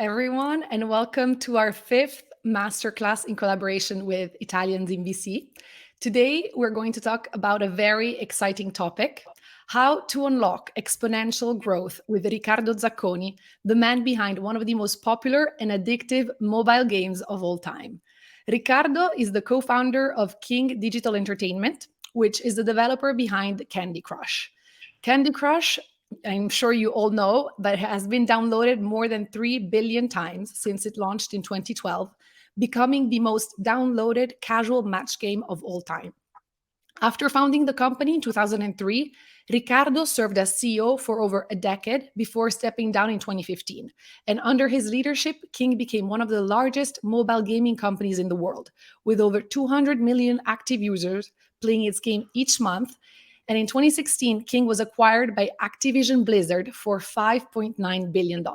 everyone, and welcome to our fifth masterclass in collaboration with Italians in VC. Today, we're going to talk about a very exciting topic: how to unlock exponential growth with Riccardo Zacconi, the man behind one of the most popular and addictive mobile games of all time. Riccardo is the co-founder of King Digital Entertainment, which is the developer behind Candy Crush. Candy Crush, I'm sure you all know, but has been downloaded more than 3 billion times since it launched in 2012, becoming the most downloaded casual match game of all time. After founding the company in 2003, Riccardo served as CEO for over a decade before stepping down in 2015. And under his leadership, King became one of the largest mobile gaming companies in the world, with over 200 million active users playing its game each month. And in 2016, King was acquired by Activision Blizzard for $5.9 billion.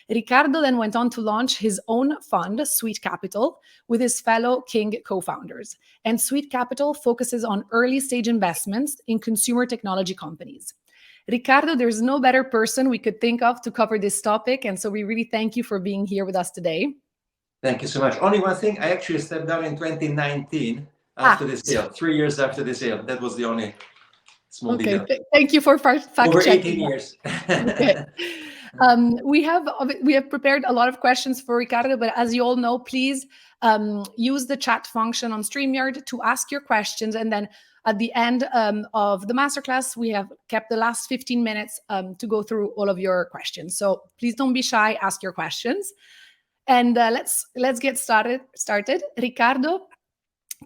Riccardo then went on to launch his own fund, Sweet Capital, with his fellow King co-founders. And Sweet Capital focuses on early-stage investments in consumer technology companies. Riccardo, there's no better person we could think of to cover this topic, and so we really thank you for being here with us today. Thank you so much. Only one thing, I actually stepped down in 2019 after the sale, 3 years after the sale. That was the only small detail. Thank you for fact Over checking. 18 years. Okay. We have prepared a lot of questions for Riccardo, but as you all know, please use the chat function on StreamYard to ask your questions. And then at the end of the masterclass, we have kept the last 15 minutes to go through all of your questions. So please don't be shy, ask your questions. And let's get started. Riccardo,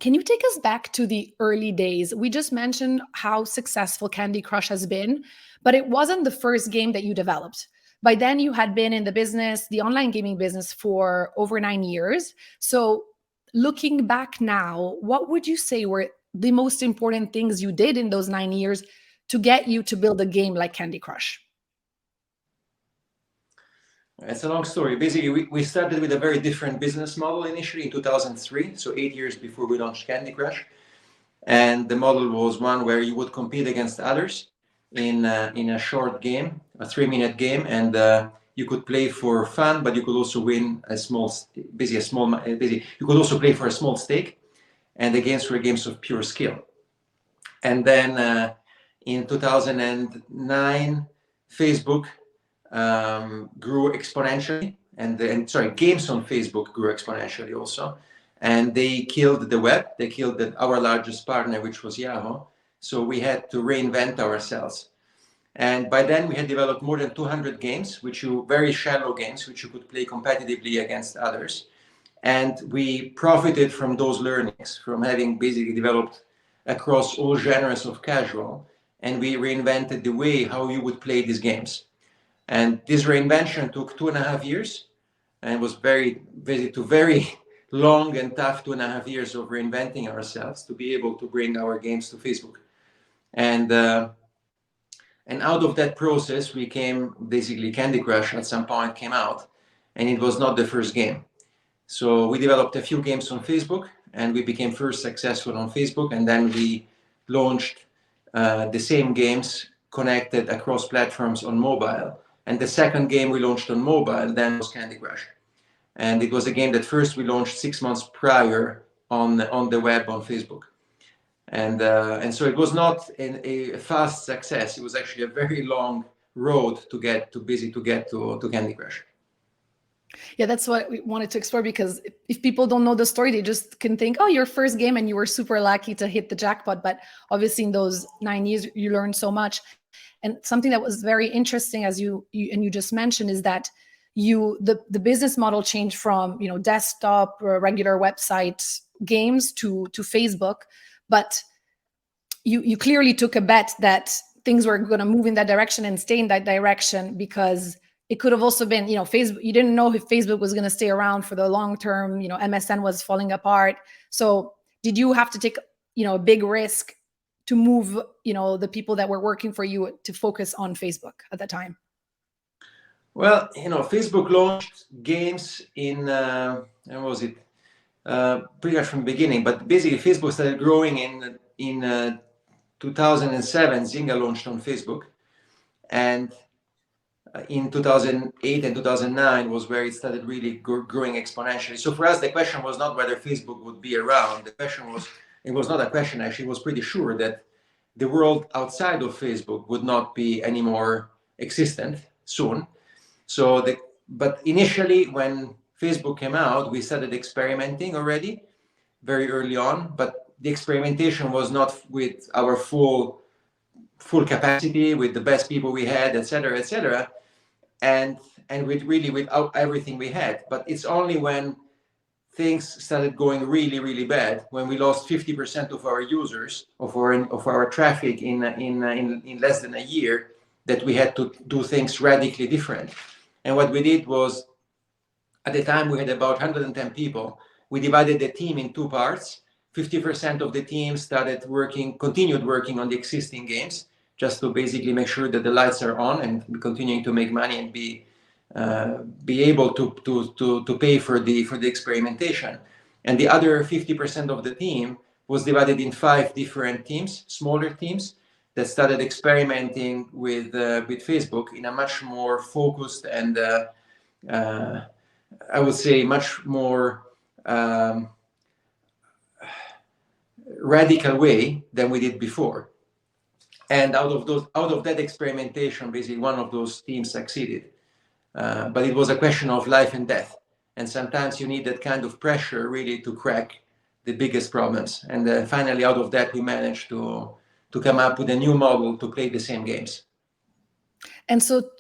can you take us back to the early days? We just mentioned how successful Candy Crush has been, but it wasn't the first game that you developed. By then, you had been in the business, the online gaming business, for over 9 years. So looking back now, what would you say were the most important things you did in those 9 years to get you to build a game like Candy Crush? It's a long story. Basically, we started with a very different business model initially in 2003, so 8 years before we launched Candy Crush. And the model was one where you would compete against others in a short game, a 3-minute game, and you could play for fun, but you could also win you could also play for a small stake, and the games were games of pure skill. And then in 2009, Facebook grew exponentially, and games on Facebook grew exponentially also, and they killed the web. They killed our largest partner, which was Yahoo. So we had to reinvent ourselves. And by then we had developed more than 200 games, very shallow games, which you could play competitively against others. And we profited from those learnings, from having basically developed across all genres of casual, and we reinvented the way how you would play these games. And this reinvention took 2.5 years, and it was very long and tough 2.5 years of reinventing ourselves to be able to bring our games to Facebook. And out of that process, we came, basically Candy Crush at some point came out, and it was not the first game. So we developed a few games on Facebook, and we became first successful on Facebook, and then we launched the same games connected across platforms on mobile. And the second game we launched on mobile then was Candy Crush. And it was a game that first we launched 6 months prior on the web on Facebook. And so it was not a fast success. It was actually a very long road to get to Candy Crush. Yeah, that's what we wanted to explore, because if people don't know the story, they just can think, oh, your first game and you were super lucky to hit the jackpot. But obviously in those 9 years, you learned so much. And something that was very interesting, as you just mentioned, is that the business model changed from desktop or regular website games to Facebook, but you clearly took a bet that things were going to move in that direction and stay in that direction, because it could have also been Facebook. You didn't know if Facebook was going to stay around for the long term. MSN was falling apart. So did you have to take a big risk to move, the people that were working for you to focus on Facebook at that time? Well, Facebook launched games in, when was it? Pretty much from the beginning, but basically Facebook started growing in 2007. Zynga launched on Facebook, and in 2008 and 2009 was where it started really growing exponentially. So for us, the question was not whether Facebook would be around. The question was, it was not a question, actually, it was pretty sure that the world outside of Facebook would not be anymore existent soon. But initially, when Facebook came out, we started experimenting already very early on, but the experimentation was not with our full capacity, with the best people we had, etc., and with everything we had. But it's only when things started going really bad, when we lost 50% of our users, of our traffic in less than a year, that we had to do things radically different. And what we did was, at the time we had about 110 people. We divided the team in two parts. 50% of the team continued working on the existing games, just to basically make sure that the lights are on and continuing to make money and be able to pay for the experimentation. And the other 50% of the team was divided in 5 different teams, smaller teams, that started experimenting with Facebook in a much more focused and I would say much more radical way than we did before. And out of that experimentation, basically one of those teams succeeded. But it was a question of life and death. And sometimes you need that kind of pressure really to crack the biggest problems. And finally, out of that, we managed to come up with a new model to play the same games. And so,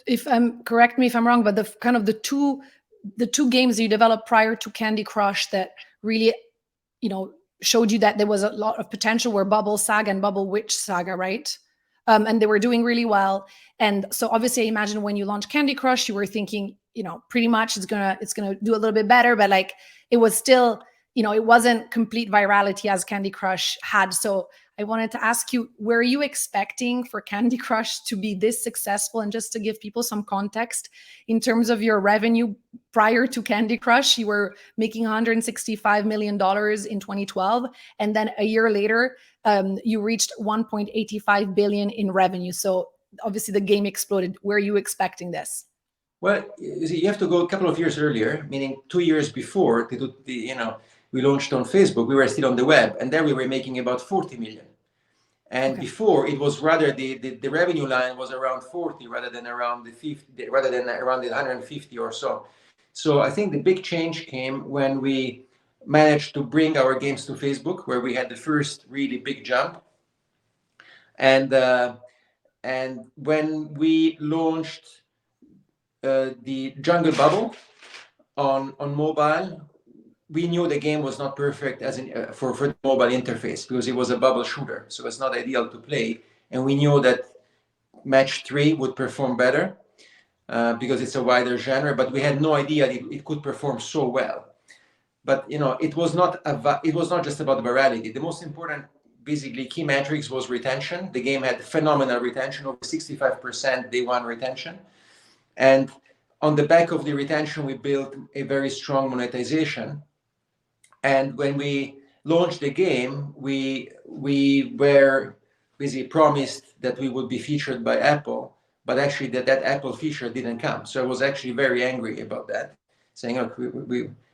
correct me if I'm wrong, but the two games you developed prior to Candy Crush that really, showed you that there was a lot of potential were Bubble Saga and Bubble Witch Saga, right? And they were doing really well. And so obviously I imagine when you launched Candy Crush, you were thinking, pretty much it's gonna do a little bit better, but like it was still, it wasn't complete virality as Candy Crush had. So I wanted to ask you, were you expecting for Candy Crush to be this successful? And just to give people some context, in terms of your revenue prior to Candy Crush, you were making $165 million in 2012. And then a year later, you reached 1.85 billion in revenue. So obviously the game exploded. Were you expecting this? Well, you have to go a couple of years earlier, meaning 2 years before we launched on Facebook. We were still on the web, and there we were making about 40 million. And okay. Before it was rather the revenue line was around 40 rather than around the 50, rather than around the 150 or so. So I think the big change came when we managed to bring our games to Facebook, where we had the first really big jump. And when we launched the Jungle Bubble on mobile, we knew the game was not perfect for the mobile interface, because it was a bubble shooter, so it's not ideal to play. And we knew that match 3 would perform better because it's a wider genre, but we had no idea it could perform so well. But it was not just about virality. The most important, basically, key metrics was retention. The game had phenomenal retention, over 65% day one retention, and on the back of the retention, we built a very strong monetization. And when we launched the game, we were basically promised that we would be featured by Apple, but actually that Apple feature didn't come. So I was actually very angry about that, saying, look,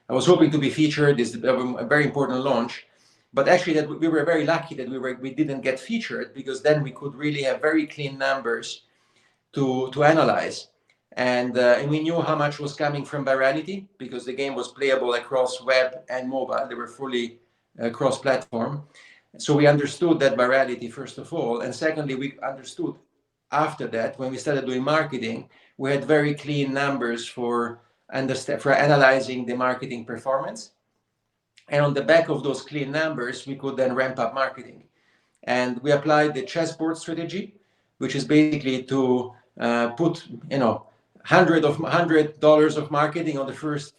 I was hoping to be featured. This is a very important launch, but actually that we were very lucky that we didn't get featured, because then we could really have very clean numbers to analyze. And we knew how much was coming from virality, because the game was playable across web and mobile. They were fully cross-platform. So we understood that virality, first of all. And secondly, we understood after that, when we started doing marketing, we had very clean numbers for analyzing the marketing performance. And on the back of those clean numbers, we could then ramp up marketing. And we applied the chessboard strategy, which is basically to put, $100 of marketing on the first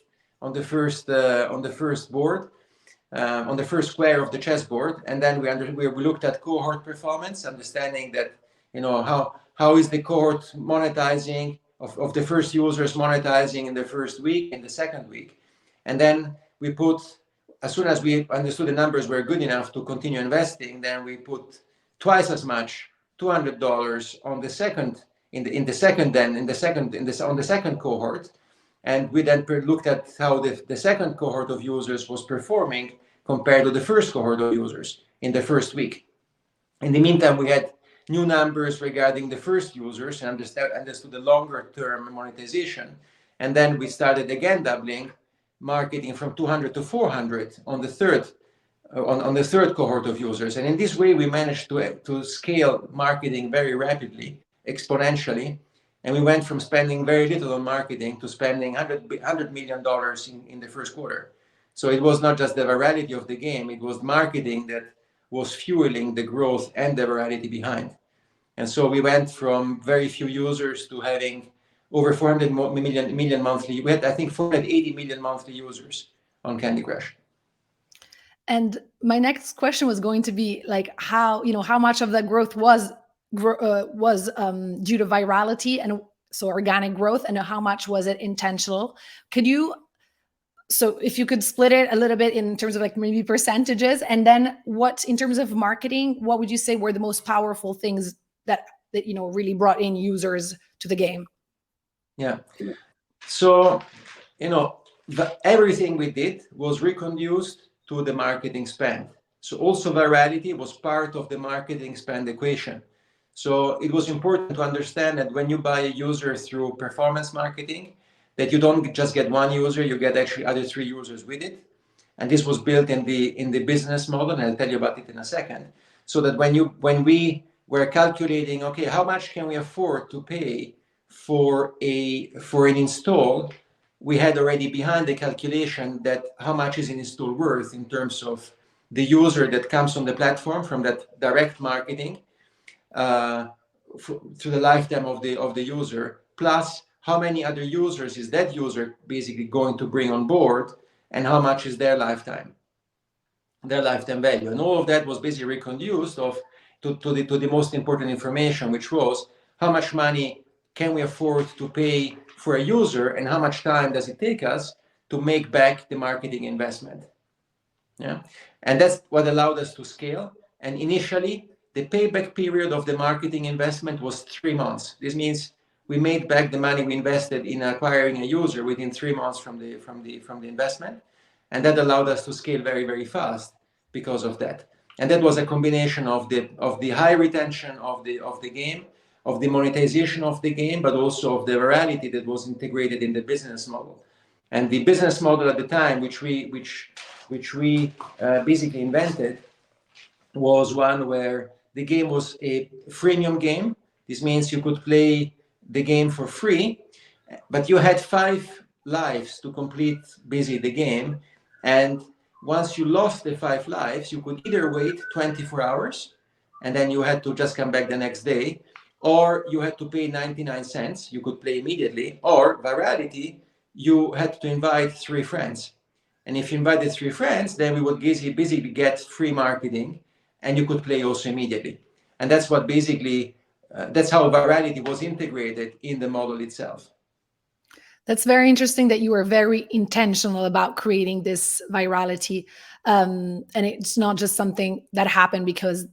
board, on the first square of the chessboard, and then we looked at cohort performance, understanding that how is the cohort monetizing of the first users monetizing in the first week, in the second week, and then we put, as soon as we understood the numbers were good enough to continue investing, then we put twice as much, $200 on the second on the second cohort, and we then looked at how the second cohort of users was performing compared to the first cohort of users in the first week. In the meantime, we had new numbers regarding the first users and understood the longer term monetization. And then we started again doubling marketing from 200 to 400 on the third cohort of users. And in this way, we managed to scale marketing very rapidly, exponentially. And we went from spending very little on marketing to spending $100 million in the first quarter. So it was not just the virality of the game, it was marketing that was fueling the growth and the virality behind. And so we went from very few users to having over 400 million monthly. We had, I think, 480 million monthly users on Candy Crush. And my next question was going to be like how much of that growth was due to virality and so organic growth, and how much was it intentional? So if you could split it a little bit in terms of like maybe percentages, and then what in terms of marketing, what would you say were the most powerful things that really brought in users to the game? Yeah. So everything we did was reconduced to the marketing spend. So also virality was part of the marketing spend equation. So it was important to understand that when you buy a user through performance marketing, that you don't just get one user, you get actually other 3 users with it. And this was built in the business model, and I'll tell you about it in a second. So that when we were calculating, okay, how much can we afford to pay for an install, we had already behind the calculation that how much is an install worth in terms of the user that comes on the platform from that direct marketing through the lifetime of the user, plus how many other users is that user basically going to bring on board, and how much is their lifetime value. And all of that was basically reconduced to the most important information, which was how much money can we afford to pay for a user, and how much time does it take us to make back the marketing investment. Yeah, and that's what allowed us to scale. And initially, the payback period of the marketing investment was 3 months. This means we made back the money we invested in acquiring a user within 3 months from the investment, and that allowed us to scale very, very fast because of that. And that was a combination of the high retention of the game, of the monetization of the game, but also of the virality that was integrated in the business model. And the business model at the time, which we basically invented, was one where the game was a freemium game. This means you could play the game for free, but you had 5 lives to complete basically the game. And once you lost the 5 lives, you could either wait 24 hours and then you had to just come back the next day, or you had to pay 99 cents. You could play immediately, or virality, you had to invite 3 friends. And if you invited 3 friends, then we would basically get free marketing, and you could play also immediately. And that's what basically, that's how virality was integrated in the model itself. That's very interesting that you were very intentional about creating this virality. And it's not just something that happened because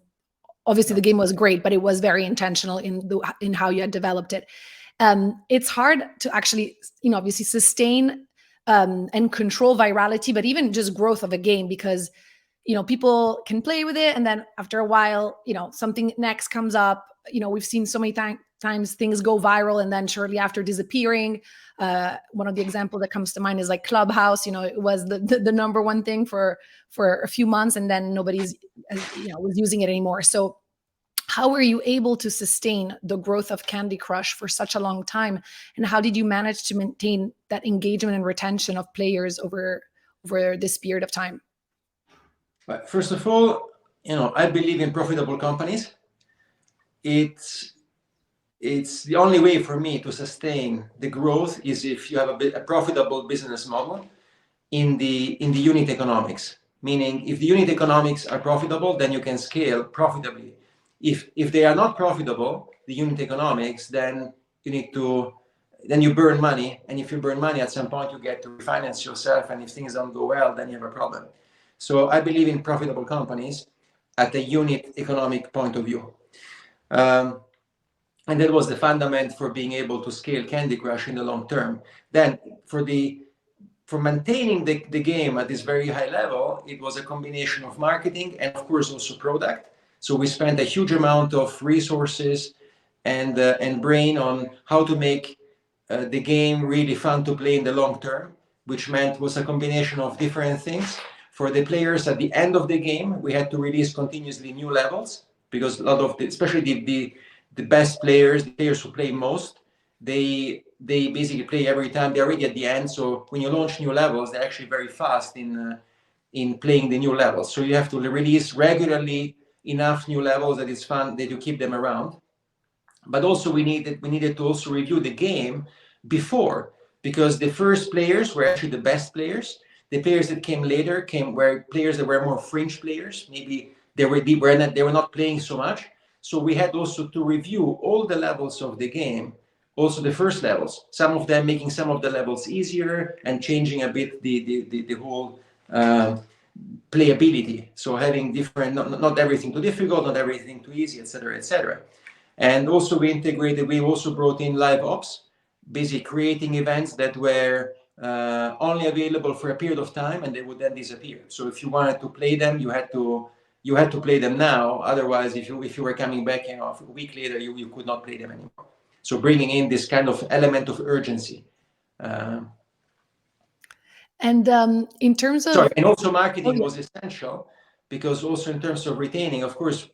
obviously the game was great, but it was very intentional in how you had developed it. It's hard to actually, obviously sustain and control virality, but even just growth of a game, because people can play with it, and then after a while, something next comes up. We've seen so many times things go viral and then shortly after disappearing. One of the examples that comes to mind is like Clubhouse. It was the number one thing for a few months, and then nobody's was using it anymore. So how were you able to sustain the growth of Candy Crush for such a long time, and how did you manage to maintain that engagement and retention of players over this period of time? But first of all, I believe in profitable companies. It's the only way for me to sustain the growth is if you have a profitable business model in the unit economics. Meaning, if the unit economics are profitable, then you can scale profitably. If they are not profitable, the unit economics, then you burn money, and if you burn money, at some point you get to refinance yourself, and if things don't go well, then you have a problem. So I believe in profitable companies at the unit economic point of view. And that was the fundament for being able to scale Candy Crush in the long term. Then for maintaining the game at this very high level, it was a combination of marketing and of course also product. So we spent a huge amount of resources and brain on how to make the game really fun to play in the long term, which meant was a combination of different things. For the players at the end of the game, we had to release continuously new levels because a lot of especially the best players, the players who play most, they basically play every time. They're already at the end. So when you launch new levels, they're actually very fast in playing the new levels. So you have to release regularly enough new levels that it's fun, that you keep them around. But also we needed to also review the game before, because the first players were actually the best players. The players that came later were players that were more fringe players. Maybe they were not playing so much. So we had also to review all the levels of the game, also the first levels. Some of them making some of the levels easier and changing a bit the whole playability. So having different, not everything too difficult, not everything too easy, etc., etc. And also we also brought in live ops, basically creating events that were only available for a period of time and they would then disappear. So if you wanted to play them, you had to play them now. Otherwise, if you were coming back a week later, you could not play them anymore. So bringing in this kind of element of urgency. And in terms of Sorry, and also marketing was essential, because also in terms of retaining, of course,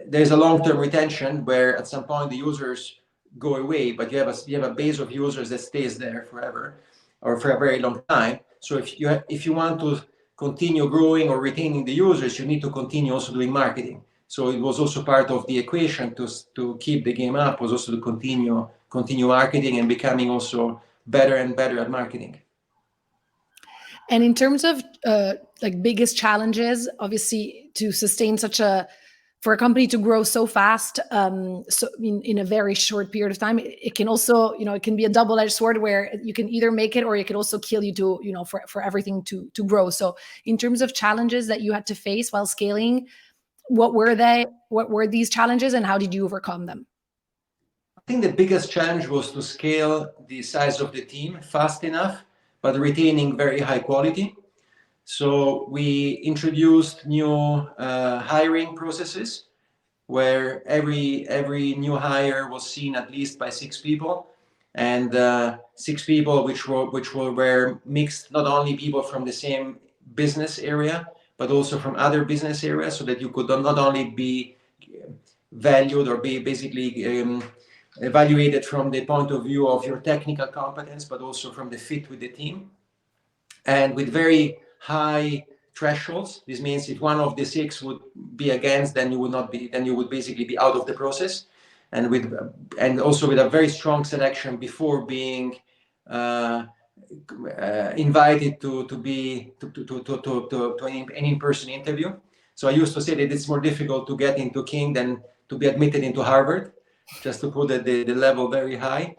there's a long-term retention where at some point the users go away, but you have a base of users that stays there forever or for a very long time. So if you want to continue growing or retaining the users, you need to continue also doing marketing. So it was also part of the equation to keep the game up, was also to continue marketing and becoming also better and better at marketing. And in terms of like biggest challenges, obviously to sustain for a company to grow so fast, so in a very short period of time, it can also, it can be a double-edged sword where you can either make it or it can also kill you to, for everything to grow. So in terms of challenges that you had to face while scaling, what were they? What were these challenges and how did you overcome them? I think the biggest challenge was to scale the size of the team fast enough, but retaining very high quality. So we introduced new hiring processes where every new hire was seen at least by 6 people, and 6 people which were mixed, not only people from the same business area but also from other business areas, so that you could not only be valued or be basically evaluated from the point of view of your technical competence, but also from the fit with the team, and with very high thresholds. This means if one of the 6 would be against, then you would basically be out of the process, and also with a very strong selection before being invited to an in-person interview. So I used to say that it's more difficult to get into King than to be admitted into Harvard, just to put the level very high.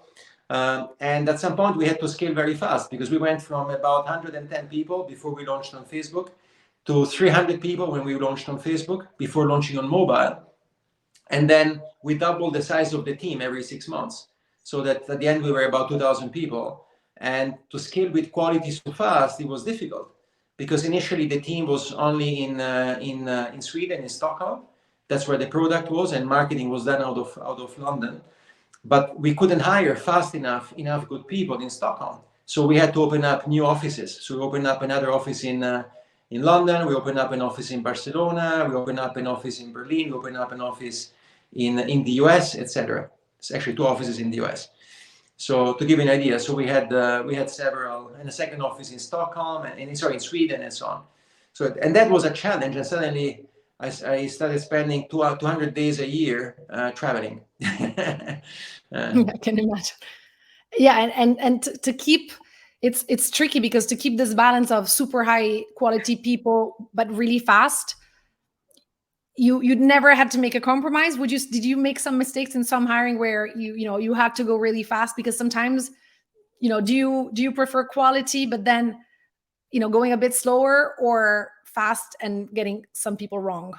And at some point we had to scale very fast, because we went from about 110 people before we launched on Facebook to 300 people when we launched on Facebook before launching on mobile. And then we doubled the size of the team every 6 months, so that at the end we were about 2,000 people. And to scale with quality so fast, it was difficult, because initially the team was only in Sweden, in Stockholm. That's where the product was, and marketing was done out of London. But we couldn't hire fast enough good people in Stockholm. So we had to open up new offices. So we opened up another office in London. We opened up an office in Barcelona. We opened up an office in Berlin. We opened up an office in the US, etc. It's actually 2 offices in the US. So to give you an idea, so we had several, and a second office in Stockholm, and in Sweden, and so on. So, and that was a challenge. And suddenly I started spending 200 days a year traveling. I can imagine. Yeah, and to keep it's tricky, because to keep this balance of super high quality people but really fast, you'd never had to make a compromise. Did you make some mistakes in some hiring where you had to go really fast? Because sometimes, do you prefer quality but then going a bit slower, or fast and getting some people wrong?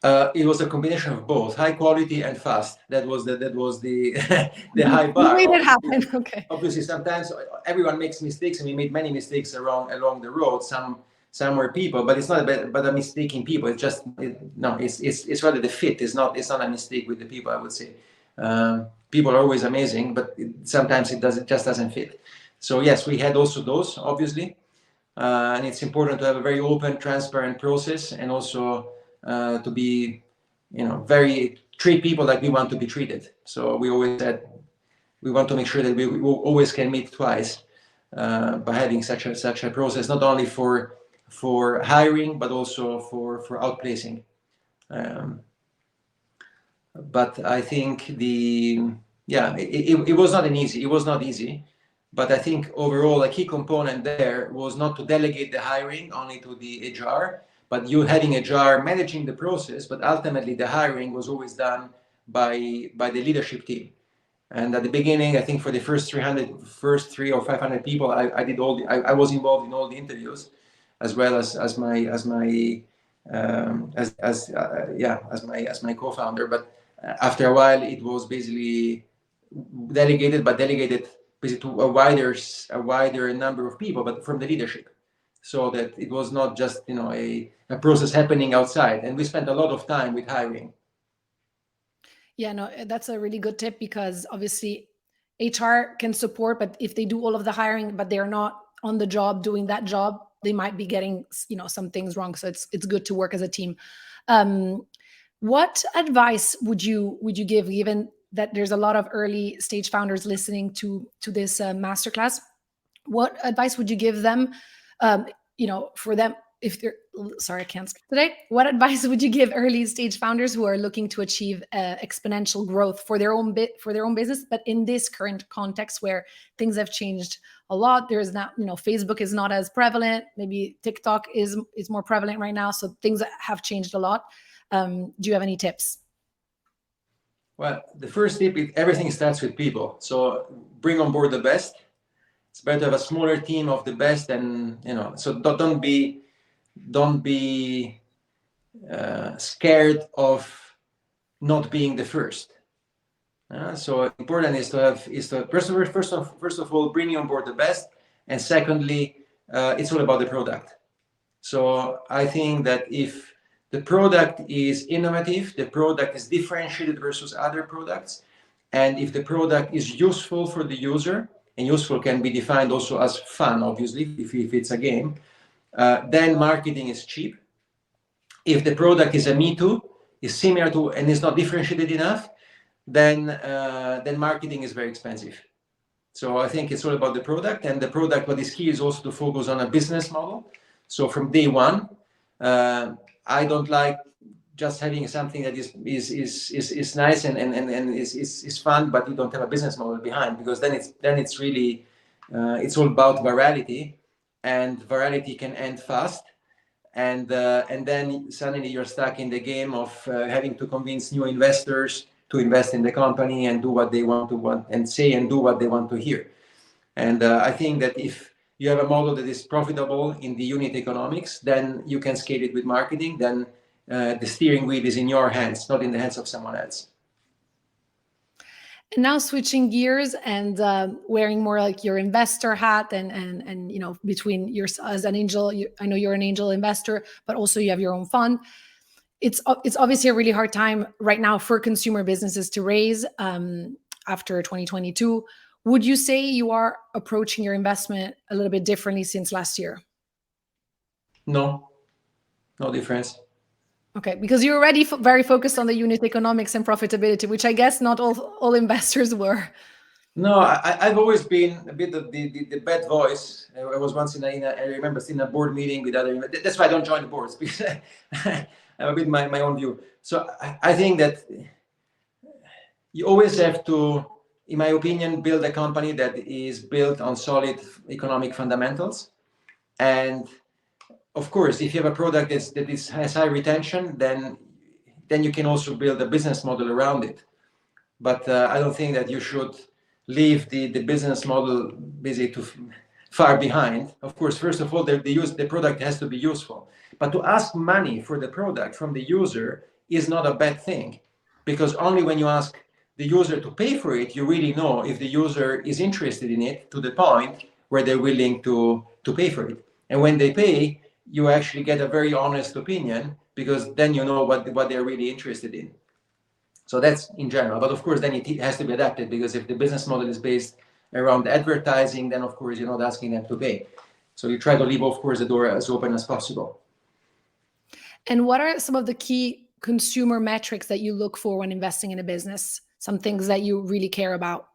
It was a combination of both, high quality and fast. That was the the high You bar. made it happen. Okay. Obviously, sometimes everyone makes mistakes, and we made many mistakes along the road. Some were people, but it's not but a mistake in people. It's just no. It's rather the fit. It's not a mistake with the people. I would say people are always amazing, but sometimes it just doesn't fit. So yes, we had also those, obviously, and it's important to have a very open, transparent process, and also to be, very treat people like we want to be treated. So we always said we want to make sure that we always can meet twice by having such a process, not only for hiring but also for outplacing. But I think it was not easy, but I think overall a key component there was not to delegate the hiring only to the HR, but you having HR managing the process, but ultimately the hiring was always done by the leadership team. And at the beginning, I think for the first 3 or 500 people, I did I was involved in all the interviews, as well as my co-founder. But after a while, it was basically delegated basically to a wider number of people, but from the leadership, so that it was not just a process happening outside. And we spent a lot of time with hiring. Yeah, no, that's a really good tip, because obviously HR can support, but if they do all of the hiring, but they're not on the job doing that job, they might be getting, some things wrong. So it's good to work as a team. What advice would you give, given that there's a lot of early stage founders listening to this masterclass? What advice would you give them? For them, if they're sorry, I can't speak today. What advice would you give early stage founders who are looking to achieve exponential growth for their own business, but in this current context where things have changed a lot? There's not, Facebook is not as prevalent. Maybe TikTok is more prevalent right now. So things have changed a lot. Do you have any tips? Well, the first tip is everything starts with people. So bring on board the best. It's better to have a smaller team of the best, and so don't be scared of not being the first. So important is to first of all bring on board the best, and secondly, it's all about the product. So I think that if the product is innovative, the product is differentiated versus other products, and if the product is useful for the user, and useful can be defined also as fun, obviously, if it's a game, then marketing is cheap. If the product is a me too, is similar to, and is not differentiated enough, then marketing is very expensive. So I think it's all about the product, and the product, what is key is also to focus on a business model. So from day one, I don't like just having something that is nice and is fun, but you don't have a business model behind, because then it's really it's all about virality, and virality can end fast, and then suddenly you're stuck in the game of having to convince new investors to invest in the company and do what they want and say and do what they want to hear. And I think that if you have a model that is profitable in the unit economics, then you can scale it with marketing. Then the steering wheel is in your hands, not in the hands of someone else. And now switching gears and wearing more like your investor hat, and between your, as an angel, I know you're an angel investor, but also you have your own fund. It's obviously a really hard time right now for consumer businesses to raise after 2022. Would you say you are approaching your investment a little bit differently since last year? No difference. Okay, because you're already very focused on the unit economics and profitability, which I guess not all investors were. No, I've always been a bit of the bad voice. I was once I remember in a board meeting with other. That's why I don't join the boards, because I have a bit my own view. So I think that you always have to, in my opinion, build a company that is built on solid economic fundamentals. And of course, if you have a product that has high retention, then you can also build a business model around it. But I don't think that you should leave the business model basically too far behind. Of course, first of all, the product has to be useful. But to ask money for the product from the user is not a bad thing, because only when you ask the user to pay for it, you really know if the user is interested in it to the point where they're willing to pay for it. And when they pay, you actually get a very honest opinion, because then you know what they're really interested in. So that's in general. But of course, then it has to be adapted, because if the business model is based around advertising, then of course you're not asking them to pay. So you try to leave, of course, the door as open as possible. And what are some of the key consumer metrics that you look for when investing in a business? Some things that you really care about?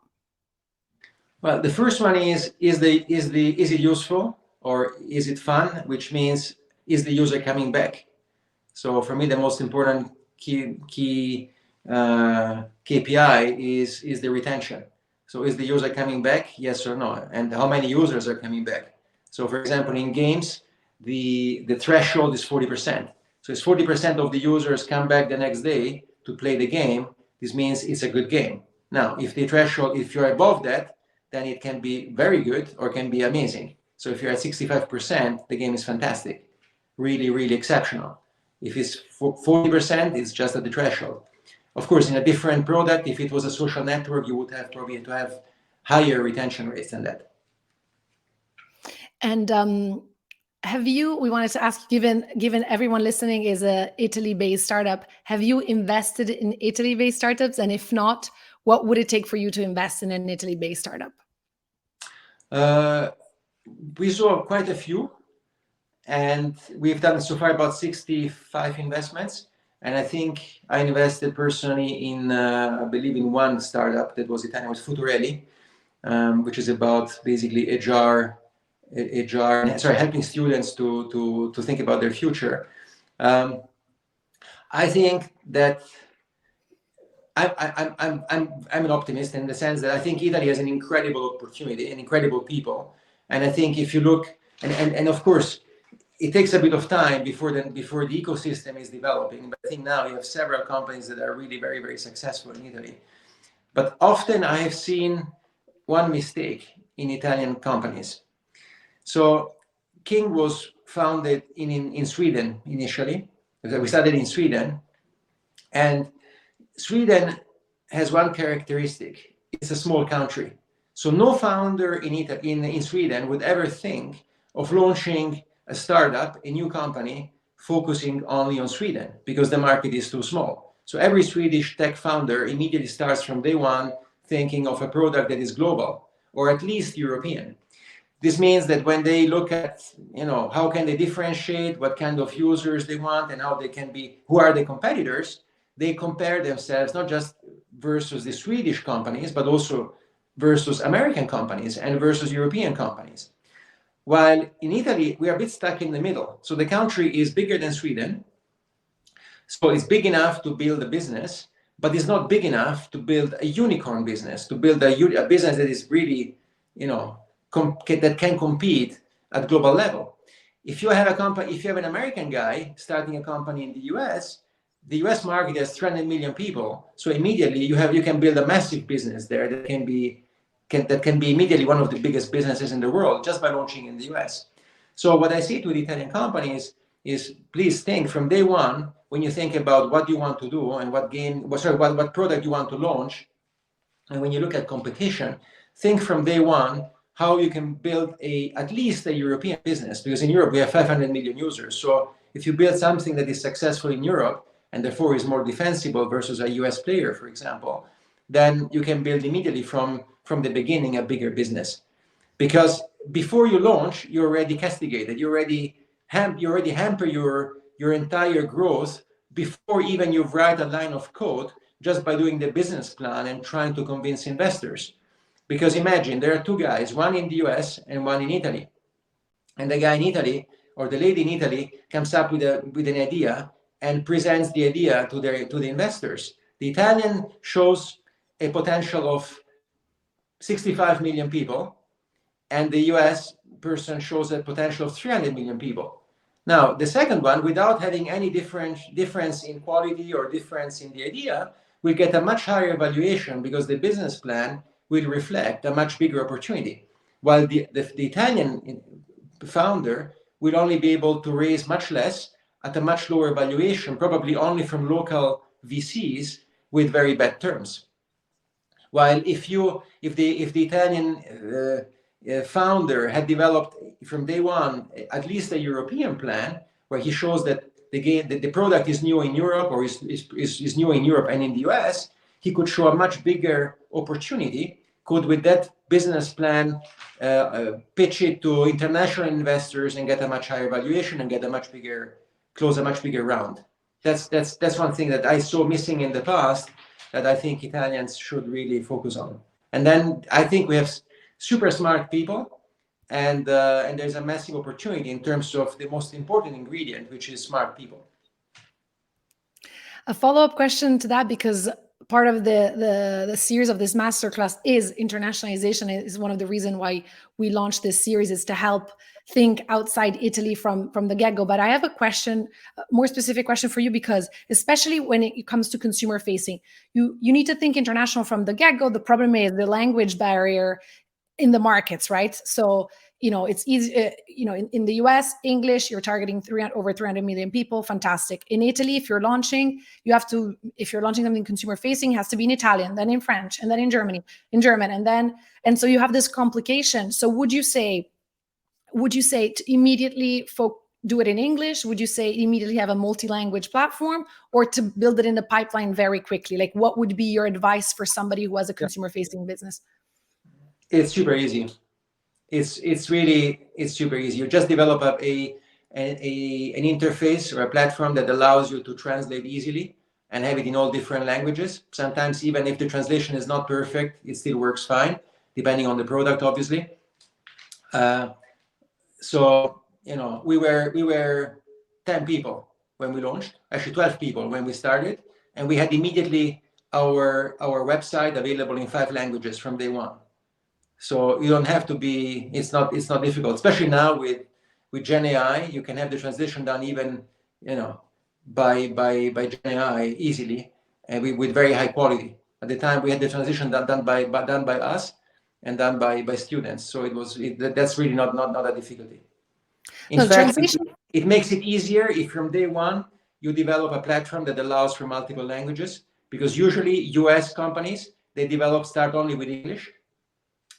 Well, the first one is it useful or is it fun? Which means, is the user coming back? So for me, the most important key KPI is the retention. So is the user coming back? Yes or no? And how many users are coming back? So for example, in games, the threshold is 40%. So it's 40% of the users come back the next day to play the game. This means it's a good game. Now, if the threshold, if you're above that, then it can be very good or can be amazing. So if you're at 65%, the game is fantastic, really, really exceptional. If it's 40%, it's just at the threshold. Of course, in a different product, if it was a social network, you would have probably to have higher retention rates than that. And we wanted to ask, given everyone listening is a Italy-based startup, have you invested in Italy-based startups? And if not, what would it take for you to invest in an Italy-based startup? We saw quite a few, and we've done so far about 65 investments. And I think I invested personally in, I believe, in one startup that was Italian, was Futurelli, which is about basically helping students to think about their future. I think that I'm an optimist in the sense that I think Italy has an incredible opportunity and incredible people. And I think if you look, and of course, it takes a bit of time before the ecosystem is developing. But I think now you have several companies that are really very, very successful in Italy. But often I have seen one mistake in Italian companies. So King was founded in Sweden initially. We started in Sweden, and Sweden has one characteristic. It's a small country. So no founder in Sweden would ever think of launching a startup, a new company, focusing only on Sweden, because the market is too small. So every Swedish tech founder immediately starts from day one thinking of a product that is global, or at least European. This means that when they look at, how can they differentiate, what kind of users they want, and how they can be, who are the competitors, they compare themselves not just versus the Swedish companies, but also versus American companies and versus European companies. While in Italy, we are a bit stuck in the middle. So the country is bigger than Sweden. So it's big enough to build a business, but it's not big enough to build a unicorn business, to build a business that is really, that can compete at global level. If you have a company, if you have an American guy starting a company in the US market has 300 million people. So immediately you can build a massive business there that can be immediately one of the biggest businesses in the world just by launching in the US. So what I say to the Italian companies is, please think from day one, when you think about what you want to do and what product you want to launch, and when you look at competition, think from day one how you can build at least a European business, because in Europe we have 500 million users. So if you build something that is successful in Europe and therefore is more defensible versus a US player, for example, then you can build immediately from the beginning a bigger business. Because before you launch, you're already castigated. You already hamper your entire growth before even you write a line of code, just by doing the business plan and trying to convince investors. Because imagine there are two guys, one in the US and one in Italy. And the guy in Italy or the lady in Italy comes up with an idea and presents the idea to the investors. The Italian shows a potential of 65 million people, and the US person shows a potential of 300 million people. Now, the second one, without having any difference in quality or difference in the idea, will get a much higher valuation because the business plan will reflect a much bigger opportunity. While the Italian founder will only be able to raise much less at a much lower valuation, probably only from local VCs with very bad terms. While if the Italian founder had developed from day one at least a European plan where he shows that the product is new in Europe or is new in Europe and in the US, he could show a much bigger opportunity, could with that business plan pitch it to international investors and get a much higher valuation and close a much bigger round. That's one thing that I saw missing in the past that I think Italians should really focus on. And then I think we have super smart people, and there's a massive opportunity in terms of the most important ingredient, which is smart people. A follow-up question to that, because part of the series of this masterclass is internationalization, is one of the reasons why we launched this series, is to help think outside Italy from the get-go. But I have a question, a more specific question for you, because especially when it comes to consumer facing, you need to think international from the get-go. The problem is the language barrier in the markets, right? So it's easy, in the US, English, you're targeting over 300 million people. Fantastic. In Italy, if you're launching something consumer facing, it has to be in Italian, then in French, and then in German, and so you have this complication. So would you say to immediately do it in English? Would you say immediately have a multi-language platform, or to build it in the pipeline very quickly? Like, what would be your advice for somebody who has a consumer facing business? It's super easy. It's super easy. You just develop an interface or a platform that allows you to translate easily and have it in all different languages. Sometimes even if the translation is not perfect, it still works fine, depending on the product, obviously. So we were 10 people when we launched, actually 12 people when we started, and we had immediately our website available in 5 languages from day one. So you don't have to be, it's not difficult, especially now with Gen AI. You can have the translation done even by Gen AI easily, and with very high quality. At the time we had the translation done by us and done by students, so that's really not a difficulty. In fact, it makes it easier if from day one you develop a platform that allows for multiple languages, because usually US companies, they start only with English.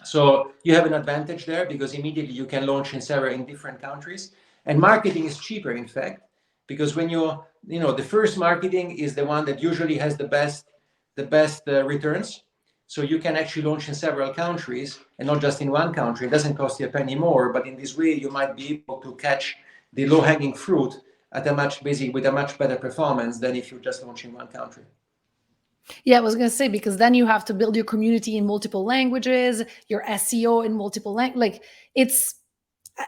So you have an advantage there, because immediately you can launch in different countries, and marketing is cheaper, in fact, because when the first marketing is the one that usually has the best returns. So you can actually launch in several countries and not just in one country. It doesn't cost you a penny more, but in this way you might be able to catch the low-hanging fruit with a much better performance than if you just launch in one country. Yeah, I was going to say, because then you have to build your community in multiple languages, your SEO in multiple languages.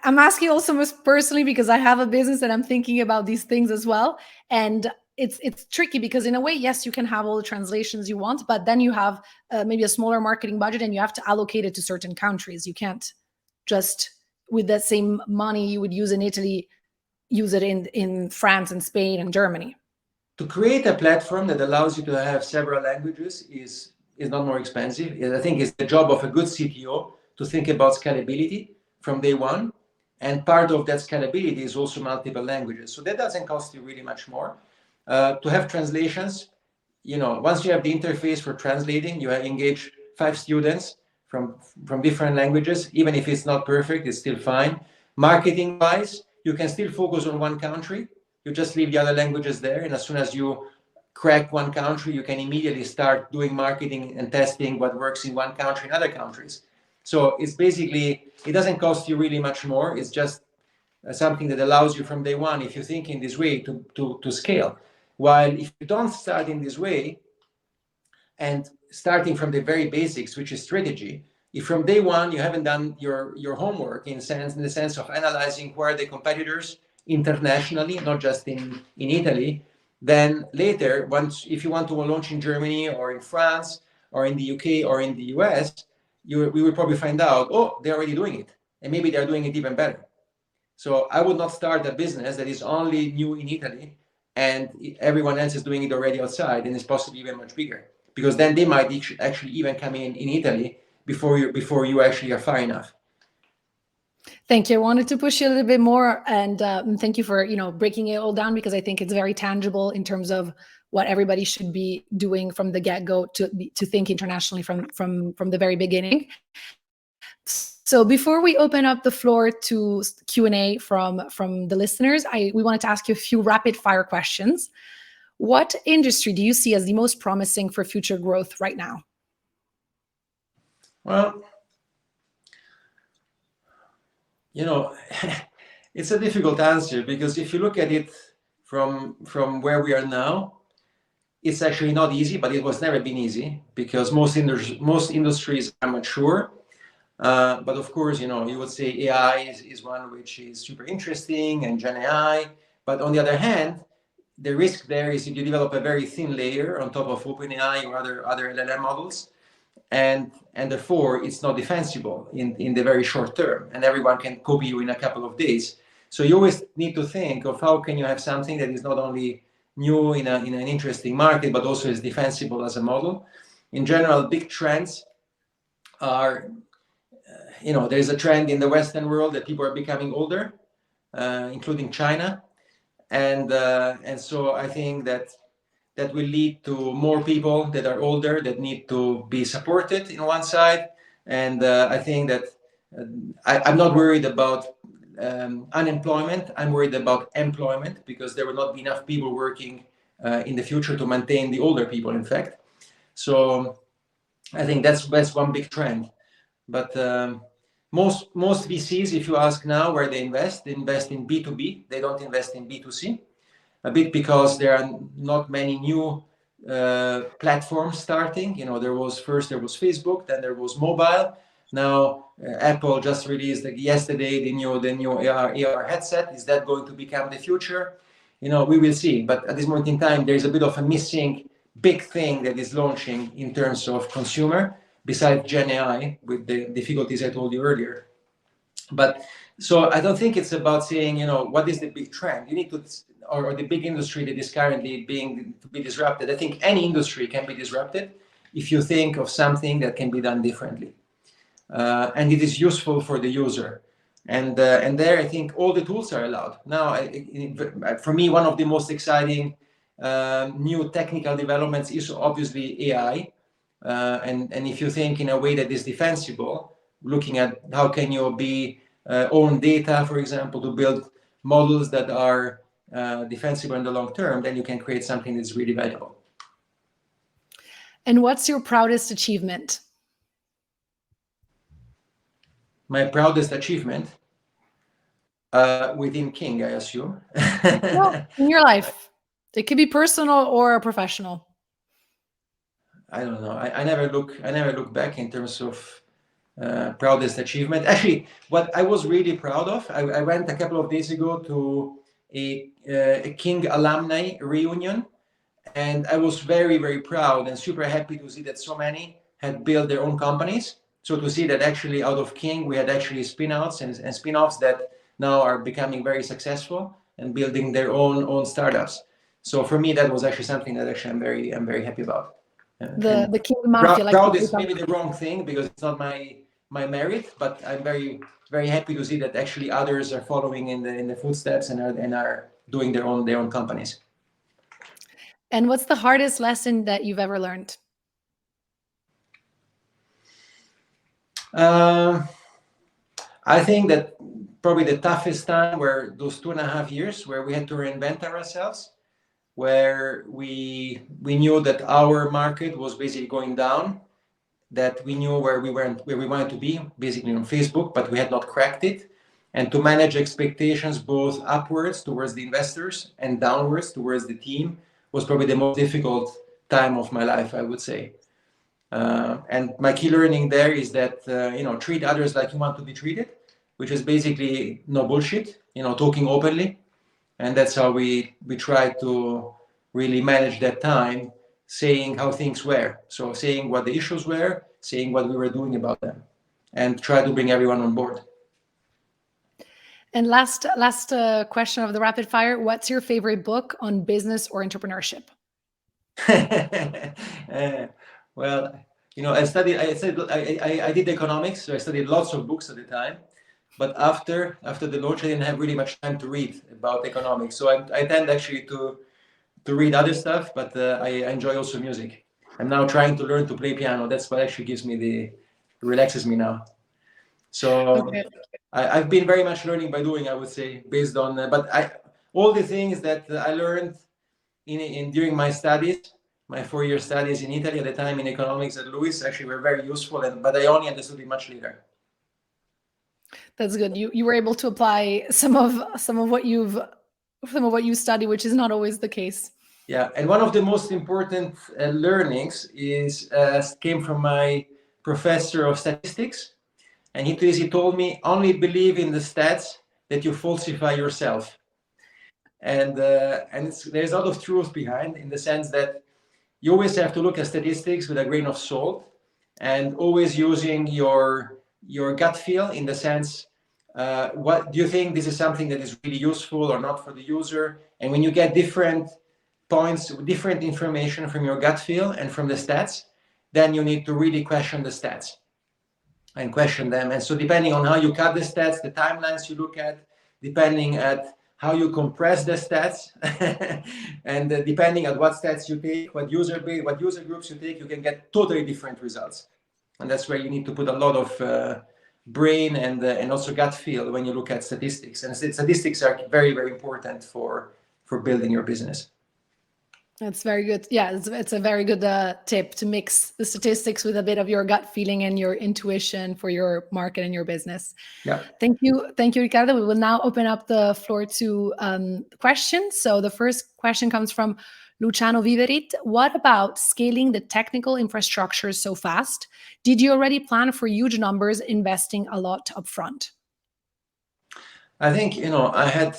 I'm asking also personally because I have a business and I'm thinking about these things as well. And it's tricky because in a way, yes, you can have all the translations you want, but then you have maybe a smaller marketing budget and you have to allocate it to certain countries. You can't just, with that same money you would use in Italy, use it in France and Spain and Germany. To create a platform that allows you to have several languages is not more expensive. I think it's the job of a good CTO to think about scalability from day one. And part of that scalability is also multiple languages. So that doesn't cost you really much more. To have translations, once you have the interface for translating, you have engaged 5 students from different languages. Even if it's not perfect, it's still fine. Marketing wise, you can still focus on one country. You just leave the other languages there, and as soon as you crack one country, you can immediately start doing marketing and testing what works in one country and other countries. So it's basically, it doesn't cost you really much more. It's just something that allows you from day one, if you think in this way, to scale. While if you don't start in this way, and starting from the very basics, which is strategy, if from day one you haven't done your homework in the sense of analyzing who are the competitors internationally, not just in Italy, then later, if you want to launch in Germany or in France or in the UK or in the US, we will probably find out, oh, they're already doing it, and maybe they're doing it even better. So I would not start a business that is only new in Italy and everyone else is doing it already outside and is possibly even much bigger, because then they might actually even come in Italy before you actually are far enough. Thank you. I wanted to push you a little bit more, and thank you for breaking it all down, because I think it's very tangible in terms of what everybody should be doing from the get-go to think internationally from the very beginning. So before we open up the floor to Q&A from the listeners, we wanted to ask you a few rapid fire questions. What industry do you see as the most promising for future growth right now? Well, it's a difficult answer, because if you look at it from where we are now, it's actually not easy, but it was never been easy, because most industries are mature. But of course, you would say AI is one which is super interesting, and Gen AI. But on the other hand, the risk there is if you develop a very thin layer on top of OpenAI or other LLM models, and therefore it's not defensible in the very short term, and everyone can copy you in a couple of days. So you always need to think of how can you have something that is not only new in an interesting market, but also is defensible as a model. In general, big trends are, there's a trend in the Western world that people are becoming older, including China, and so I think that will lead to more people that are older that need to be supported in one side. And I think that I'm not worried about unemployment. I'm worried about employment, because there will not be enough people working in the future to maintain the older people, in fact. So I think that's one big trend. But most VCs, if you ask now where they invest in B2B. They don't invest in B2C. A bit because there are not many new platforms starting. There was Facebook, then there was mobile. Now Apple just released yesterday the new AR headset. Is that going to become the future? We will see. But at this moment in time, there's a bit of a missing big thing that is launching in terms of consumer, besides Gen AI, with the difficulties I told you earlier. But so I don't think it's about saying, what is the big trend? You need to, or the big industry that is currently to be disrupted. I think any industry can be disrupted if you think of something that can be done differently, and it is useful for the user. And there, I think all the tools are allowed. Now, for me, one of the most exciting new technical developments is obviously AI. And if you think in a way that is defensible, looking at how can you own data, for example, to build models that are defensible in the long term, then you can create something that's really valuable. And what's your proudest achievement? My proudest achievement within King, I assume. No, in your life. It could be personal or professional. I don't know. I never look back in terms of proudest achievement. Actually, what I was really proud of, I went a couple of days ago to a King alumni reunion, and I was very, very proud and super happy to see that so many had built their own companies. So to see that actually out of King, we had actually spin-outs and spin-offs that now are becoming very successful and building their own startups. So for me, that was actually something that actually I'm very happy about. The King Mafia. Proud is maybe the wrong thing, because it's not my merit, but I'm very, very happy to see that actually others are following in the footsteps and are doing their own companies. And what's the hardest lesson that you've ever learned? I think that probably the toughest time were those 2.5 years where we had to reinvent ourselves, where we knew that our market was basically going down, that we knew where we wanted to be, basically on Facebook, but we had not cracked it. And to manage expectations both upwards towards the investors and downwards towards the team was probably the most difficult time of my life, I would say. And my key learning there is that treat others like you want to be treated, which is basically no bullshit, talking openly. And that's how we try to really manage that time, saying how things were. So saying what the issues were, saying what we were doing about them, and try to bring everyone on board. And last question of the rapid fire: what's your favorite book on business or entrepreneurship? Well, I did economics, so I studied lots of books at the time. But after the launch, I didn't have really much time to read about economics. So I tend actually to read other stuff, but I enjoy also music. I'm now trying to learn to play piano. That's what actually relaxes me now. So Okay. I've been very much learning by doing, I would say, based on, all the things that I learned during my studies, my 4-year studies in Italy at the time in economics at Lewis, actually were very useful, but I only understood it much later. That's good. You were able to apply some of what you study, which is not always the case. Yeah, and one of the most important learnings came from my professor of statistics, and he told me only believe in the stats that you falsify yourself, and there's a lot of truth behind, in the sense that you always have to look at statistics with a grain of salt, and always using your gut feel, in the sense, what do you think this is something that is really useful or not for the user? And when you get different points, different information from your gut feel and from the stats, then you need to really question the stats and question them. And so depending on how you cut the stats, the timelines you look at, depending at how you compress the stats, and depending on what stats you take, what user groups you take, you can get totally different results. And that's where you need to put a lot of brain and also gut feel when you look at statistics. And statistics are very, very important for building your business. That's very good. Yeah, it's a very good tip to mix the statistics with a bit of your gut feeling and your intuition for your market and your business. Yeah. Thank you, Riccardo. We will now open up the floor to questions. So the first question comes from Luciano Viverit. What about scaling the technical infrastructure so fast? Did you already plan for huge numbers, investing a lot upfront? I think, I had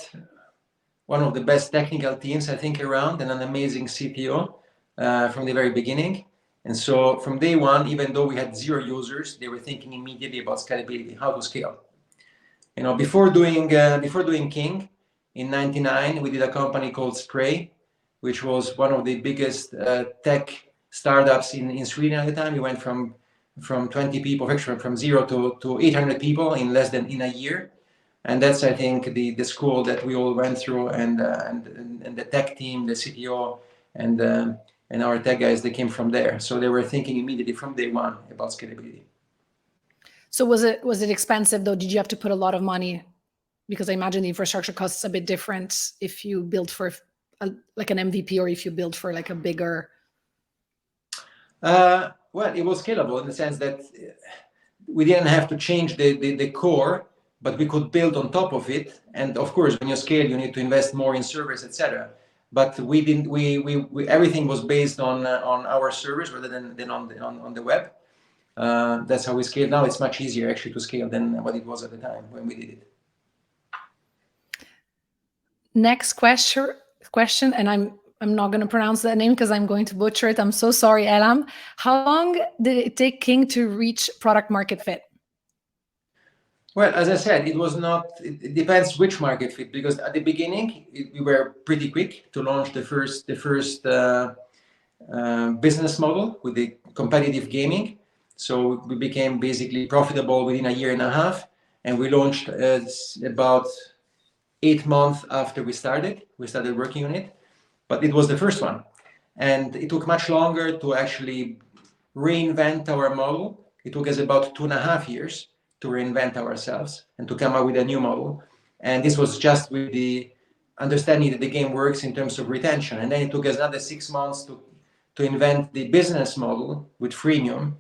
one of the best technical teams, I think, around, and an amazing CTO from the very beginning. And so from day one, even though we had 0 users, they were thinking immediately about scalability, how to scale. Before doing King in '99, we did a company called Spray, which was one of the biggest tech startups in Sweden at the time. We went from 20 people, actually from 0 to 800 people in less than a year. And that's, I think, the school that we all went through, and the tech team, the CTO, and our tech guys, they came from there. So they were thinking immediately from day one about scalability. So was it expensive though? Did you have to put a lot of money? Because I imagine the infrastructure costs a bit different if you build for like an MVP, or if you build for like a bigger. Well, it was scalable in the sense that we didn't have to change the core, but we could build on top of it. And of course, when you scale, you need to invest more in servers, etc. But we didn't. We everything was based on our servers rather than on the web. That's how we scale now. It's much easier actually to scale than what it was at the time when we did it. Next question, and I'm not going to pronounce that name because I'm going to butcher it. I'm so sorry, Elam. How long did it take King to reach product market fit? Well, as I said, it depends which market fit, because at the beginning we were pretty quick to launch the first business model with the competitive gaming. So we became basically profitable within 1.5 years, and we launched about 8 months after we started working on it. But it was the first one, and it took much longer to actually reinvent our model. It took us about 2.5 years to reinvent ourselves and to come up with a new model. And this was just with the understanding that the game works in terms of retention. And then it took us another 6 months to invent the business model with freemium,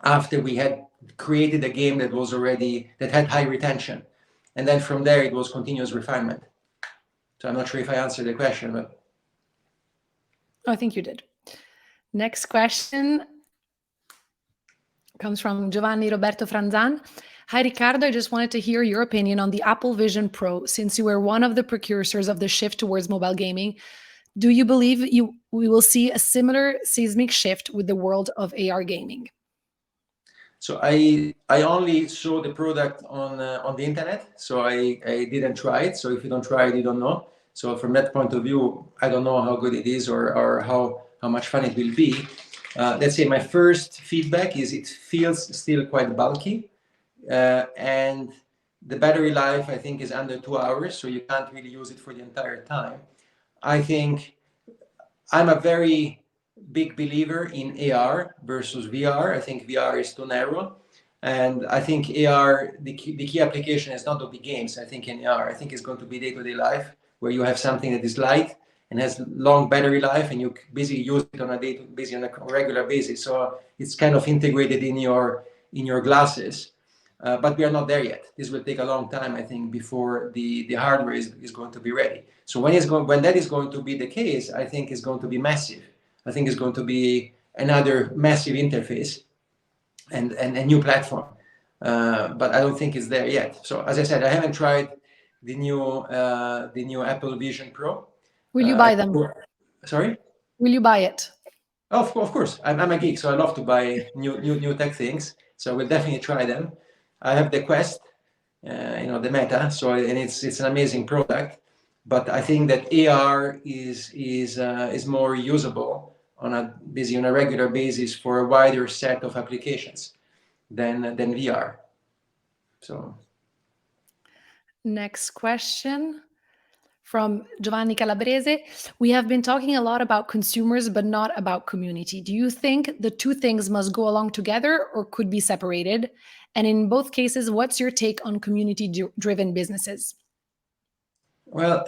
after we had created a game that had high retention. And then from there, it was continuous refinement. So I'm not sure if I answered the question, but. I think you did. Next question comes from Giovanni Roberto Franzan. Hi, Riccardo. I just wanted to hear your opinion on the Apple Vision Pro, since you were one of the precursors of the shift towards mobile gaming. Do you believe we will see a similar seismic shift with the world of AR gaming? So I only saw the product on the internet, so I didn't try it. So if you don't try it, you don't know. So from that point of view, I don't know how good it is or how much fun it will be. Let's say my first feedback is it feels still quite bulky, and The battery life, I think, is under 2 hours, so you can't really use it for the entire time. I think I'm a very big believer in AR versus VR. I think VR is too narrow. And I think AR, the key application is not to be games. I think in AR, I think it's going to be day-to-day life, where you have something that is light and has long battery life, and you basically use it on a regular basis. So it's kind of integrated in your glasses. But we are not there yet. This will take a long time, I think, before the hardware is going to be ready. So when that is going to be the case, I think it's going to be massive. I think it's going to be another massive interface and a new platform. But I don't think it's there yet. So as I said, I haven't tried the new Apple Vision Pro. Will you buy them? Sorry? Will you buy it? Oh, of course. I'm a geek, so I love to buy new tech things. So I will definitely try them. I have the Quest, the Meta, and it's an amazing product. But I think that AR is more usable on a regular basis for a wider set of applications than VR. So, next question from Giovanni Calabrese. We have been talking a lot about consumers, but not about community. Do you think the two things must go along together or could be separated? And in both cases, what's your take on community-driven businesses? Well,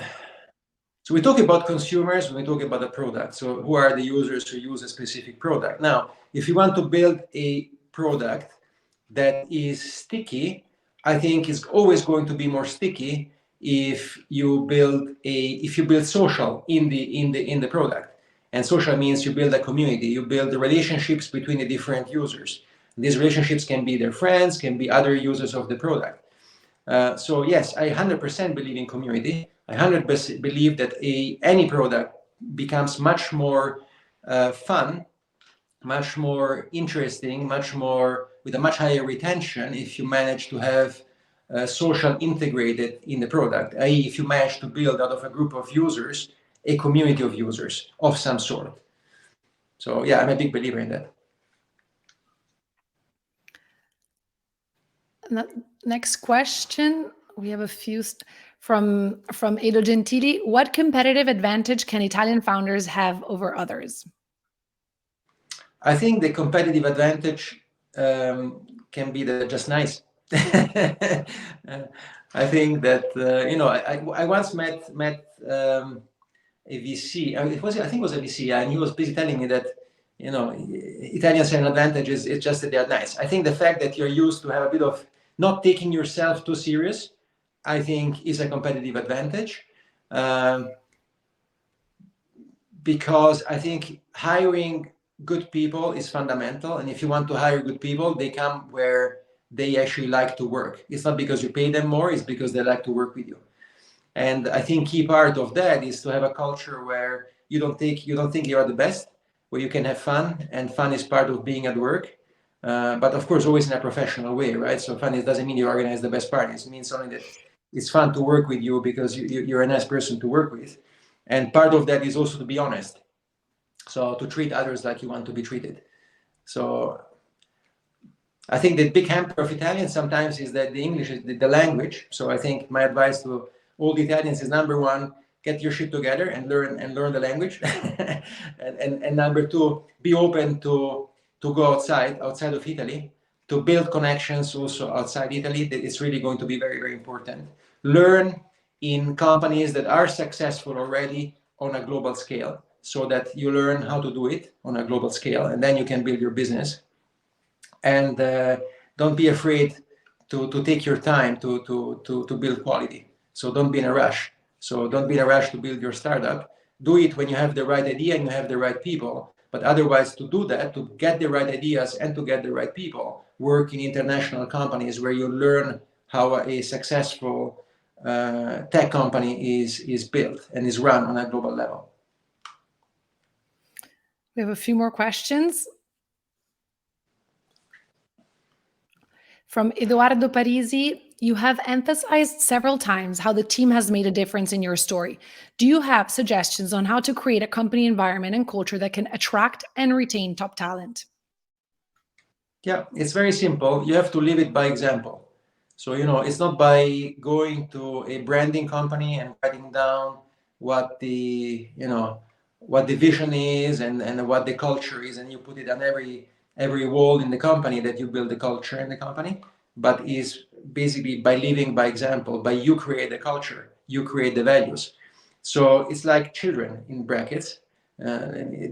so we talk about consumers when we talk about the product. So who are the users who use a specific product? Now, if you want to build a product that is sticky, I think it's always going to be more sticky if you build social in the product. And social means you build a community, you build the relationships between the different users. These relationships can be their friends, can be other users of the product. So yes, I 100% believe in community. I 100% believe that any product becomes much more fun, much more interesting, with a much higher retention if you manage to have social integrated in the product, i.e. if you manage to build out of a group of users, a community of users of some sort. So yeah, I'm a big believer in that. Next question. We have a few from Edo Gentili. What competitive advantage can Italian founders have over others? I think the competitive advantage can be just nice. I think that I once met a VC. I think it was a VC, and he was basically telling me that Italians have an advantage is it's just that they are nice. I think the fact that you're used to have a bit of not taking yourself too serious, I think, is a competitive advantage. Because I think hiring good people is fundamental, and if you want to hire good people, they come where they actually like to work. It's not because you pay them more, it's because they like to work with you. And I think key part of that is to have a culture where you don't think you are the best, where you can have fun, and fun is part of being at work. But of course, always in a professional way, right? So fun doesn't mean you organize the best parties. It means only that it's fun to work with you because you're a nice person to work with. And part of that is also to be honest. So to treat others like you want to be treated. So I think the big hamper of Italians sometimes is that the English is the language. So I think my advice to all the Italians is, number one, get your shit together and learn the language. and number two, be open to go outside of Italy, to build connections also outside Italy. That is really going to be very, very important. Learn in companies that are successful already on a global scale, so that you learn how to do it on a global scale, and then you can build your business. And don't be afraid to take your time to build quality. So don't be in a rush. So don't be in a rush to build your startup. Do it when you have the right idea and you have the right people. But otherwise, to do that, to get the right ideas and to get the right people, work in international companies where you learn how a successful tech company is built and is run on a global level. We have a few more questions. From Edoardo Parisi, you have emphasized several times how the team has made a difference in your story. Do you have suggestions on how to create a company environment and culture that can attract and retain top talent? Yeah, it's very simple. You have to live it by example. So, it's not by going to a branding company and writing down what the vision is and what the culture is, and you put it on every wall in the company, that you build the culture in the company, but is basically by living by example. By you create the culture, you create the values. So it's like children in brackets.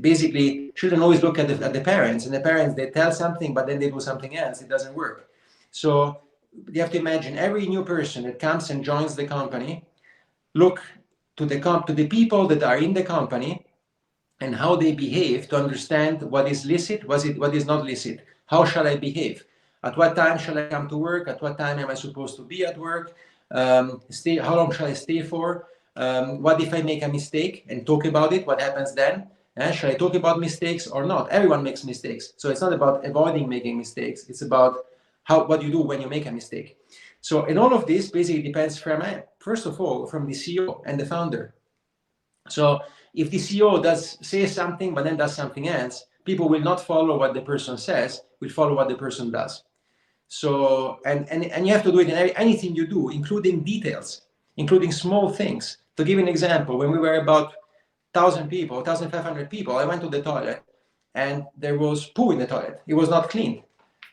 Basically, children always look at the parents, and the parents, they tell something, but then they do something else. It doesn't work. So you have to imagine every new person that comes and joins the company, look to the people that are in the company and how they behave, to understand what is licit, what is not licit. How shall I behave? At what time shall I come to work? At what time am I supposed to be at work? How long shall I stay for? What if I make a mistake, and talk about it? What happens then? Shall I talk about mistakes or not? Everyone makes mistakes. So it's not about avoiding making mistakes. It's about what you do when you make a mistake. So, and all of this basically depends first of all, from the CEO and the founder. So if the CEO says something but then does something else, people will not follow what the person says, will follow what the person does. So, and you have to do it in anything you do, including details, including small things. To give an example, when we were about 1,000 people, 1,500 people, I went to the toilet and there was poo in the toilet. It was not clean.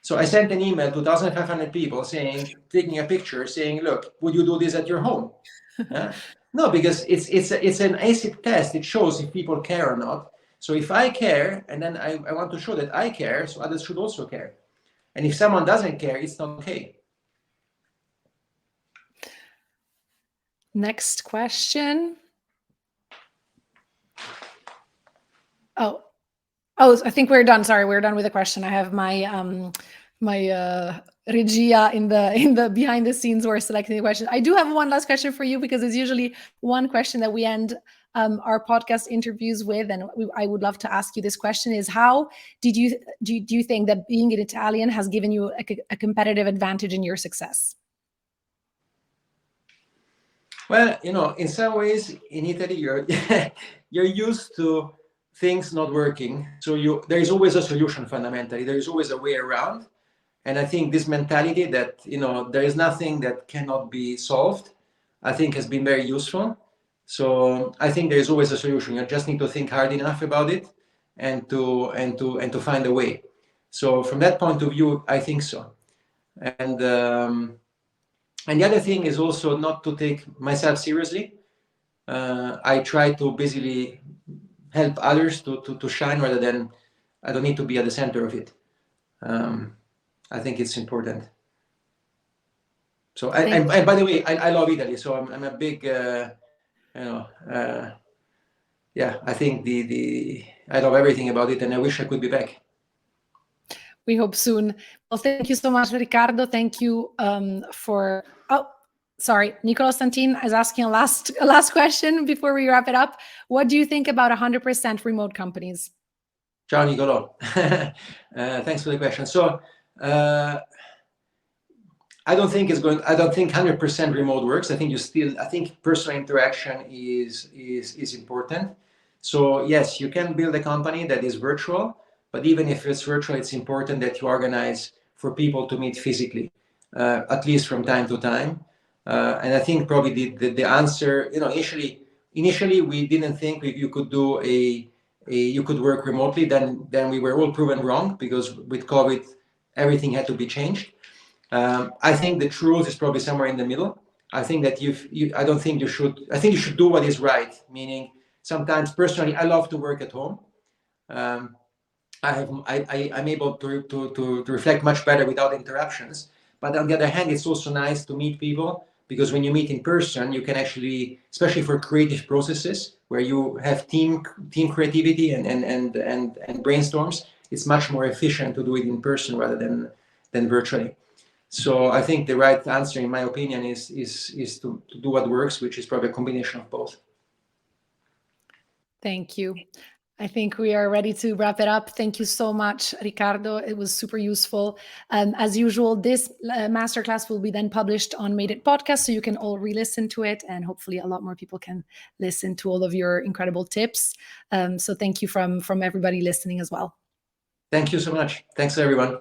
So I sent an email to 1,500 people taking a picture, saying, look, would you do this at your home? No, because it's an acid test. It shows if people care or not. So if I care, and then I want to show that I care, so others should also care. And if someone doesn't care, it's not okay. Next question. Oh, I think we're done. Sorry, we're done with the question. I have my regia in the behind the scenes who are selecting the question. I do have one last question for you, because it's usually one question that we end our podcast interviews with, and I would love to ask you this question: is how do you think that being an Italian has given you a competitive advantage in your success? Well, in some ways in Italy, you're used to things not working, so there is always a solution. Fundamentally, there is always a way around. And I think this mentality that there is nothing that cannot be solved, I think has been very useful. So I think there is always a solution. You just need to think hard enough about it, and to find a way. So from that point of view, I think so. And the other thing is also not to take myself seriously. I try to basically help others to shine, rather than I don't need to be at the center of it. I think it's important. So, and by the way, I love Italy. So I'm a big, I think I love everything about it, and I wish I could be back. We hope soon. Well, thank you so much, Riccardo. Thank you for. Oh, sorry, Nicola Santin is asking a last question before we wrap it up. What do you think about 100% remote companies? Ciao, Nicola. Thanks for the question. So I don't think 100% remote works. I think personal interaction is important. So yes, you can build a company that is virtual, but even if it's virtual, it's important that you organize for people to meet physically, at least from time to time. And I think probably the answer, initially we didn't think you could do you could work remotely. Then we were all proven wrong, because with COVID, everything had to be changed. I think the truth is probably somewhere in the middle. I think that I think you should do what is right. Meaning, sometimes personally, I love to work at home. I'm able to reflect much better without interruptions. But on the other hand, it's also nice to meet people, because when you meet in person, you can actually, especially for creative processes where you have team creativity and brainstorms, it's much more efficient to do it in person rather than virtually. So I think the right answer, in my opinion, is to do what works, which is probably a combination of both. Thank you. I think we are ready to wrap it up. Thank you so much, Riccardo. It was super useful. As usual, this masterclass will be then published on Made It Podcast, so you can all re-listen to it, and hopefully a lot more people can listen to all of your incredible tips. So thank you from everybody listening as well. Thank you so much. Thanks, everyone.